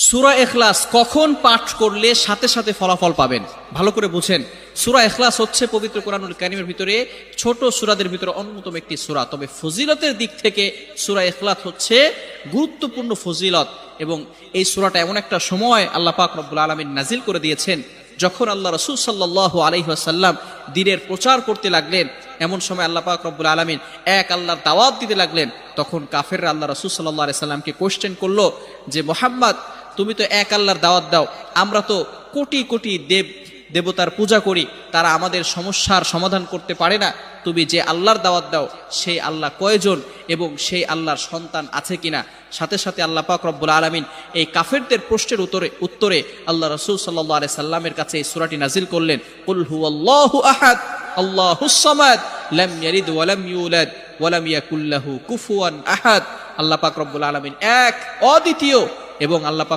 সূরা ইখলাস কখন পাঠ করলে সাথে সাথে ফলাফল পাবেন? ভালো করে বুঝেন। সূরা ইখলাস হচ্ছে পবিত্র কোরআনুল কারীমের ভিতরে ছোট সূরাদের ভিতরে অন্যতম একটি সূরা। তবে ফজিলতের দিক থেকে সূরা ইখলাস হচ্ছে গুরুত্বপূর্ণ ফজিলত, এবং এই সূরাটা এমন একটা সময় আল্লাহ পাক রব্বুল আলামিন নাজিল করে দিয়েছেন যখন আল্লাহ রাসূল সাল্লাল্লাহু আলাইহি ওয়াসাল্লাম দ্বীনের প্রচার করতে লাগলেন। এমন সময় আল্লাহ পাক রব্বুল আলামিন এক আল্লাহর দাওয়াত দিতে লাগলেন। তখন কাফেররা আল্লাহ রাসূল সাল্লাল্লাহু আলাইহি সাল্লামকে কোশ্চেন করলো যে, মুহাম্মদ, তুমি তো এক আল্লাহর দাওয়াত দাও, আমরা তো কোটি কোটি দেবতার পূজা করি, তারা আমাদের সমস্যার সমাধান করতে পারে না। তুমি যে আল্লাহর দাওয়াত দাও সেই আল্লাহ কয়জন এবং সেই আল্লাহর সন্তান আছে কিনা? সাথে সাথে আল্লাহ পাক রব্বুল আলামিন এই কাফেরদের প্রশ্নের উত্তরে আল্লাহ রাসূল সাল্লাল্লাহু আলাইহি সাল্লামের কাছে এই সূরাটি নাজিল করলেন, কুল হুয়াল্লাহু আহাদ আল্লাহুস সামাদ লাম ইয়ালিদ ওয়া লাম ইউলাদ ওয়া লাম ইয়াকুল লাহু কুফুয়ান আহাদ। আল্লাহ পাক রব্বুল আলামিন এক, অদ্বিতীয়, এবং আল্লাহ পাক